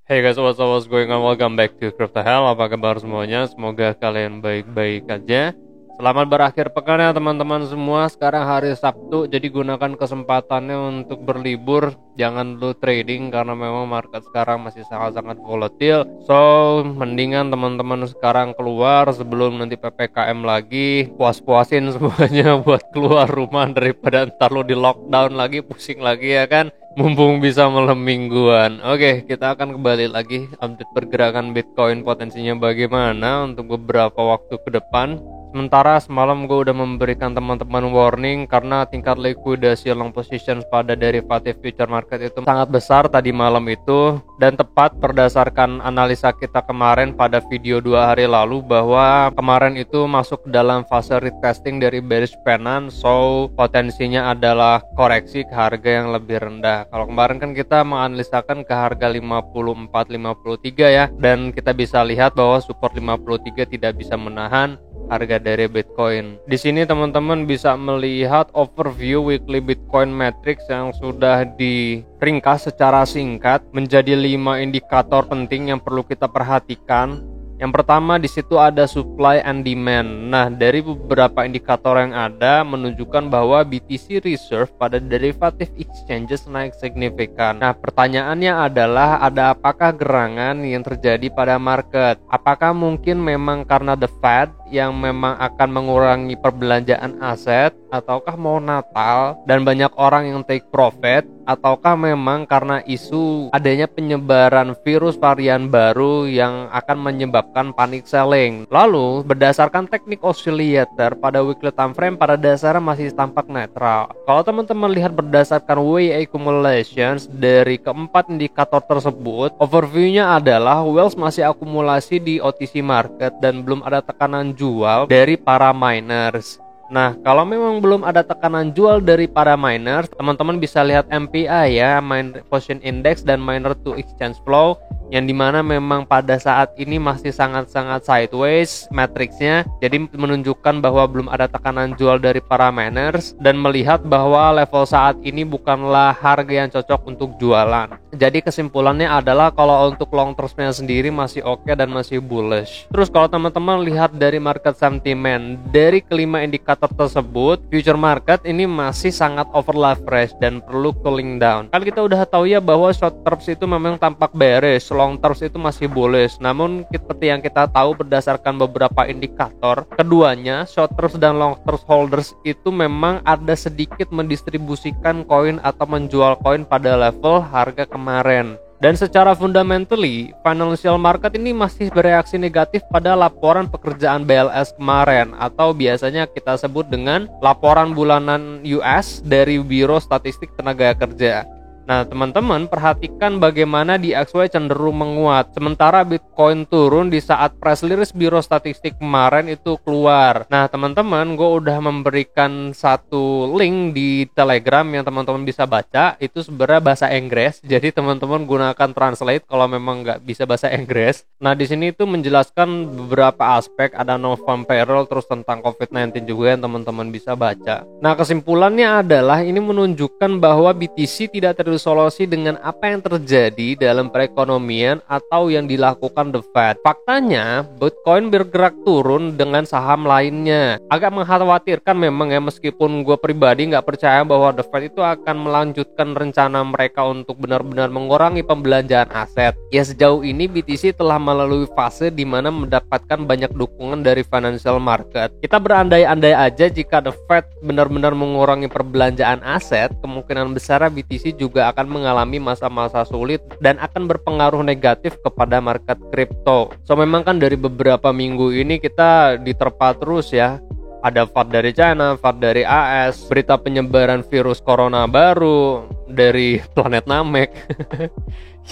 Hey guys, what's going on? Welcome back to Crypto Hell. Apa kabar semuanya? Semoga kalian baik-baik aja. Selamat berakhir pekan ya teman-teman semua. Sekarang hari Sabtu, jadi gunakan kesempatannya untuk berlibur. Jangan dulu trading karena memang market sekarang masih sangat-sangat volatil. So, mendingan teman-teman sekarang keluar sebelum nanti PPKM lagi. Puas-puasin semuanya buat keluar rumah daripada ntar lo di lockdown lagi, pusing lagi ya kan. Mumpung bisa malam mingguan. Oke, kita akan kembali lagi update pergerakan Bitcoin potensinya bagaimana untuk beberapa waktu ke depan. Sementara semalam gue udah memberikan teman-teman warning karena tingkat likuidasi long positions pada derivatif future market itu sangat besar tadi malam itu, dan tepat berdasarkan analisa kita kemarin pada video 2 hari lalu bahwa kemarin itu masuk dalam fase retesting dari bearish pennant, so potensinya adalah koreksi ke harga yang lebih rendah. Kalau kemarin kan kita menganalisakan ke harga 54-53 ya, dan kita bisa lihat bahwa support 53 tidak bisa menahan harga dari Bitcoin. Di sini teman-teman bisa melihat overview weekly Bitcoin metrics yang sudah diringkas secara singkat menjadi 5 indikator penting yang perlu kita perhatikan. Yang pertama di situ ada supply and demand. Nah, dari beberapa indikator yang ada menunjukkan bahwa BTC reserve pada derivative exchanges naik signifikan. Nah, pertanyaannya adalah ada apakah gerangan yang terjadi pada market? Apakah mungkin memang karena the Fed yang memang akan mengurangi perbelanjaan aset, ataukah mau Natal dan banyak orang yang take profit, ataukah memang karena isu adanya penyebaran virus varian baru yang akan menyebabkan panic selling. Lalu berdasarkan teknik oscillator pada weekly time frame pada dasarnya masih tampak netral. Kalau teman-teman lihat berdasarkan way accumulations dari keempat indikator tersebut, overviewnya adalah wealth masih akumulasi di OTC market dan belum ada tekanan jual dari para miners. Nah, kalau memang belum ada tekanan jual dari para miners, teman-teman bisa lihat MPI ya, Miner Position Index dan Miner to Exchange Flow, yang dimana memang pada saat ini masih sangat-sangat sideways matriksnya, jadi menunjukkan bahwa belum ada tekanan jual dari para miners dan melihat bahwa level saat ini bukanlah harga yang cocok untuk jualan. Jadi kesimpulannya adalah kalau untuk long termnya sendiri masih oke dan masih bullish. Terus kalau teman-teman lihat dari market sentiment, dari kelima indikator tersebut, future market ini masih sangat over leverage dan perlu cooling down. Kan kita udah tahu ya bahwa short terms itu memang tampak bearish, long terms itu masih bullish. Namun seperti yang kita tahu berdasarkan beberapa indikator, keduanya short terms dan long terms holders itu memang ada sedikit mendistribusikan koin atau menjual koin pada level harga kemarin. Dan secara fundamentally, financial market ini masih bereaksi negatif pada laporan pekerjaan BLS kemarin, atau biasanya kita sebut dengan laporan bulanan US dari Biro Statistik Tenaga Kerja. Nah, teman-teman perhatikan bagaimana DXY cenderung menguat, sementara Bitcoin turun di saat press release Biro Statistik kemarin itu keluar. Nah, teman-teman, gue udah memberikan satu link di Telegram yang teman-teman bisa baca. Itu sebenarnya bahasa Inggris, jadi teman-teman gunakan translate kalau memang nggak bisa bahasa Inggris. Nah, di sini itu menjelaskan beberapa aspek, ada non-farm payroll, terus tentang COVID-19 juga yang teman-teman bisa baca. Nah, kesimpulannya adalah ini menunjukkan bahwa BTC tidak solusi dengan apa yang terjadi dalam perekonomian atau yang dilakukan the Fed. Faktanya, Bitcoin bergerak turun dengan saham lainnya. Agak mengkhawatirkan memang ya, meskipun gue pribadi nggak percaya bahwa the Fed itu akan melanjutkan rencana mereka untuk benar-benar mengurangi pembelanjaan aset. Ya, sejauh ini BTC telah melalui fase di mana mendapatkan banyak dukungan dari financial market. Kita berandai-andai aja jika the Fed benar-benar mengurangi perbelanjaan aset, kemungkinan besar BTC juga akan mengalami masa-masa sulit dan akan berpengaruh negatif kepada market kripto. So memang kan dari beberapa minggu ini kita diterpa terus ya. Ada FUD dari China, FUD dari AS, berita penyebaran virus corona baru dari planet Namek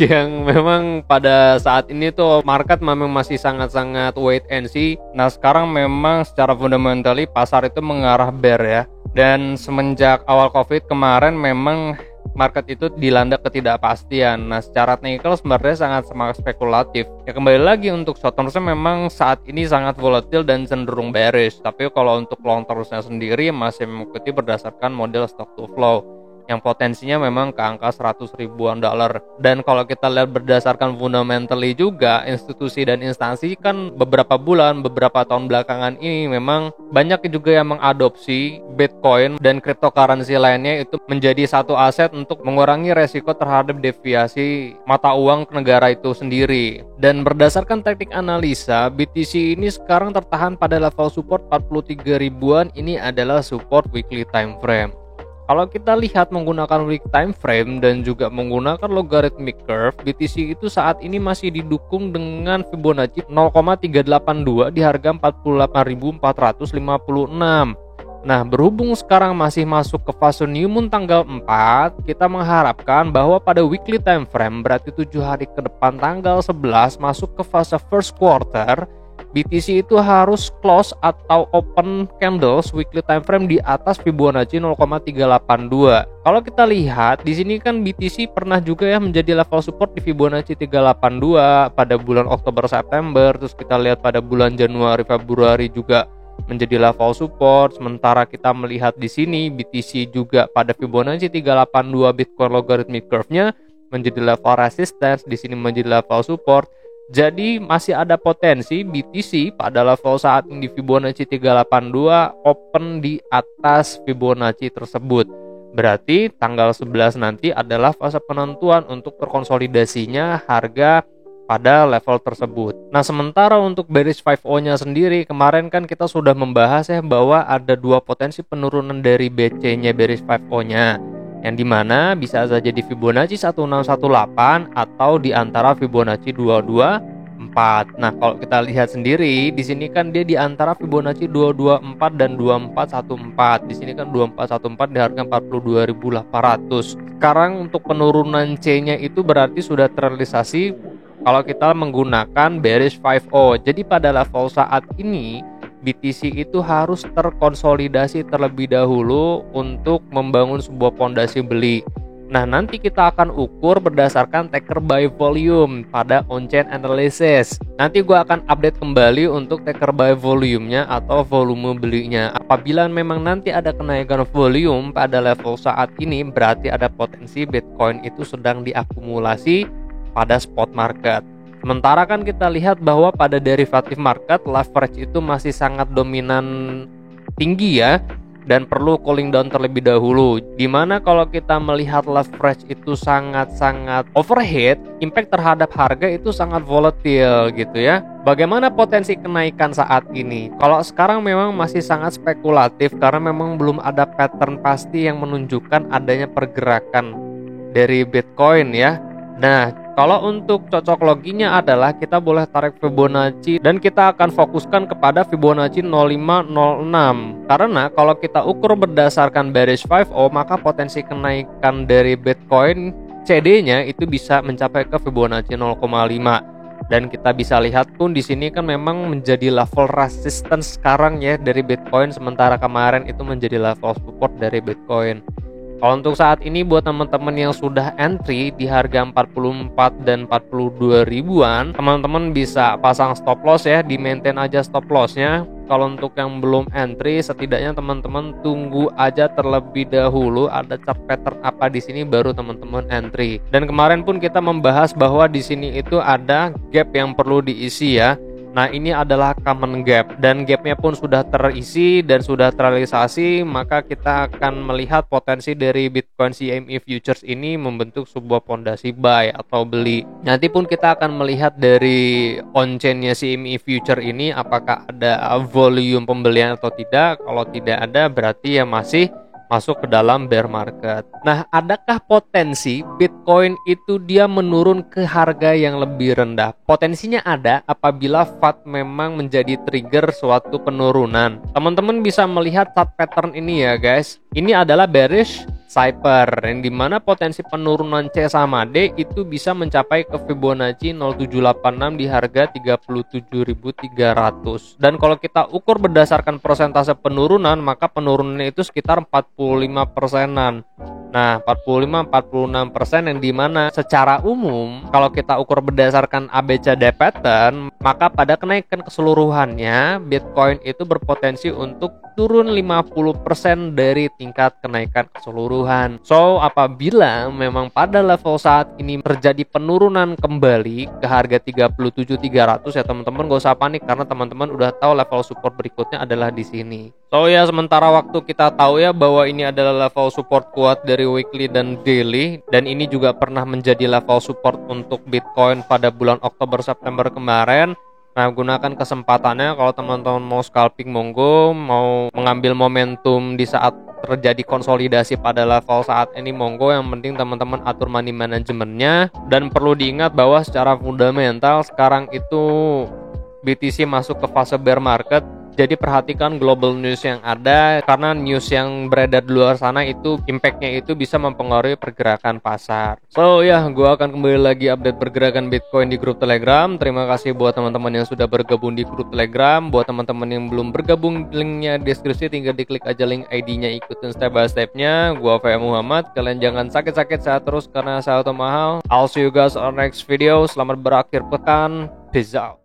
yang memang pada saat ini tuh market memang masih sangat-sangat wait and see. Nah, sekarang memang secara fundamentally pasar itu mengarah bear ya. Dan semenjak awal Covid kemarin memang market itu dilanda ketidakpastian. Nah, secara teknikal sebenarnya sangat spekulatif. Ya, kembali lagi untuk short termnya memang saat ini sangat volatil dan cenderung bearish. Tapi kalau untuk long termnya sendiri masih mengikuti berdasarkan model stock to flow. yang potensinya memang ke angka 100 ribuan dolar. Dan kalau kita lihat berdasarkan fundamentally juga, institusi dan instansi kan beberapa tahun belakangan ini memang banyak juga yang mengadopsi Bitcoin dan cryptocurrency lainnya itu menjadi satu aset untuk mengurangi resiko terhadap deviasi mata uang negara itu sendiri. Dan berdasarkan teknik analisa, BTC ini sekarang tertahan pada level support 43 ribuan. Ini adalah support weekly time frame. Kalau kita lihat menggunakan weekly time frame dan juga menggunakan logarithmic curve, BTC itu saat ini masih didukung dengan Fibonacci 0,382 di harga 48.456. Nah, berhubung sekarang masih masuk ke fase new moon tanggal 4, kita mengharapkan bahwa pada weekly time frame, berarti 7 hari ke depan tanggal 11 masuk ke fase first quarter, BTC itu harus close atau open candles weekly time frame di atas Fibonacci 0,382. Kalau kita lihat di sini kan BTC pernah juga ya menjadi level support di Fibonacci 382 pada bulan Oktober September, terus kita lihat pada bulan Januari Februari juga menjadi level support. Sementara kita melihat di sini BTC juga pada Fibonacci 382 Bitcoin logarithmic curve-nya menjadi level resistance, di sini menjadi level support. Jadi masih ada potensi BTC pada level saat ini di Fibonacci 382 open di atas Fibonacci tersebut. Berarti tanggal 11 nanti adalah fase penentuan untuk terkonsolidasinya harga pada level tersebut. Nah, sementara untuk bearish 5O-nya sendiri, kemarin kan kita sudah membahas ya bahwa ada dua potensi penurunan dari BC-nya bearish 5O-nya. Yang dimana bisa saja di Fibonacci 1618 atau di antara Fibonacci 224. Nah, kalau kita lihat sendiri di sini kan dia di antara Fibonacci 224 dan 2414. Di sini kan 2414 di harga 42.800. Sekarang untuk penurunan C-nya itu berarti sudah terrealisasi kalau kita menggunakan bearish 5O. Jadi pada level saat ini BTC itu harus terkonsolidasi terlebih dahulu untuk membangun sebuah pondasi beli. Nah, nanti kita akan ukur berdasarkan taker by volume pada on-chain analysis. Nanti gue akan update kembali untuk taker by volume-nya atau volume belinya. Apabila memang nanti ada kenaikan volume pada level saat ini, berarti ada potensi Bitcoin itu sedang diakumulasi pada spot market. Sementara kan kita lihat bahwa pada derivative market leverage itu masih sangat dominan tinggi ya, dan perlu cooling down terlebih dahulu. Dimana kalau kita melihat leverage itu sangat-sangat overhead, impact terhadap harga itu sangat volatile gitu ya. Bagaimana potensi kenaikan saat ini? Kalau sekarang memang masih sangat spekulatif karena memang belum ada pattern pasti yang menunjukkan adanya pergerakan dari Bitcoin ya. Nah, kalau untuk cocok loginya adalah kita boleh tarik Fibonacci dan kita akan fokuskan kepada Fibonacci 0506. Karena kalau kita ukur berdasarkan bearish 5O, maka potensi kenaikan dari Bitcoin CD-nya itu bisa mencapai ke Fibonacci 0,5. Dan kita bisa lihat pun di sini kan memang menjadi level resistance sekarang ya dari Bitcoin, sementara kemarin itu menjadi level support dari Bitcoin. Kalau untuk saat ini buat teman-teman yang sudah entry di harga 44 dan 42 ribuan, teman-teman bisa pasang stop loss ya, di maintain aja stop lossnya. Kalau untuk yang belum entry, setidaknya teman-teman tunggu aja terlebih dahulu ada chart pattern apa di sini baru teman-teman entry. Dan kemarin pun kita membahas bahwa di sini itu ada gap yang perlu diisi ya. Nah, ini adalah common gap dan gapnya pun sudah terisi dan sudah terrealisasi, maka kita akan melihat potensi dari Bitcoin CME Futures ini membentuk sebuah pondasi buy atau beli. Nanti pun kita akan melihat dari on-chain-nya CME Future ini apakah ada volume pembelian atau tidak. Kalau tidak ada berarti ya masih masuk ke dalam bear market. Nah, adakah potensi Bitcoin itu dia menurun ke harga yang lebih rendah? Potensinya ada apabila FUD memang menjadi trigger suatu penurunan. Teman-teman bisa melihat chart pattern ini ya guys. Ini adalah bearish Cypher, yang dimana potensi penurunan C sama D itu bisa mencapai ke Fibonacci 0786 di harga 37.300. Dan kalau kita ukur berdasarkan persentase penurunan, maka penurunannya itu sekitar 45%-an. Nah, 45-46% yang dimana secara umum kalau kita ukur berdasarkan ABCD pattern, maka pada kenaikan keseluruhannya Bitcoin itu berpotensi untuk turun 50% dari tingkat kenaikan keseluruhan. So, apabila memang pada level saat ini terjadi penurunan kembali ke harga 37.300 ya teman-teman, gak usah panik karena teman-teman udah tahu level support berikutnya adalah di sini. So ya, sementara waktu kita tahu ya bahwa ini adalah level support kuat dari weekly dan daily, dan ini juga pernah menjadi level support untuk Bitcoin pada bulan Oktober September kemarin. Nah, gunakan kesempatannya kalau teman-teman mau scalping monggo, mau mengambil momentum di saat terjadi konsolidasi pada level saat ini monggo. Yang penting teman-teman atur money manajemennya, dan perlu diingat bahwa secara fundamental sekarang itu BTC masuk ke fase bear market. Jadi perhatikan global news yang ada, karena news yang beredar di luar sana itu impactnya itu bisa mempengaruhi pergerakan pasar. So ya, gue akan kembali lagi update pergerakan Bitcoin di grup Telegram. Terima kasih buat teman-teman yang sudah bergabung di grup Telegram. Buat teman-teman yang belum bergabung, linknya di deskripsi, tinggal diklik aja link ID-nya, ikutin step by step-nya. Gue VM Muhammad. Kalian jangan sakit-sakit, sehat terus karena sehat itu mahal. I'll see you guys on next video. Selamat berakhir pekan. Peace out.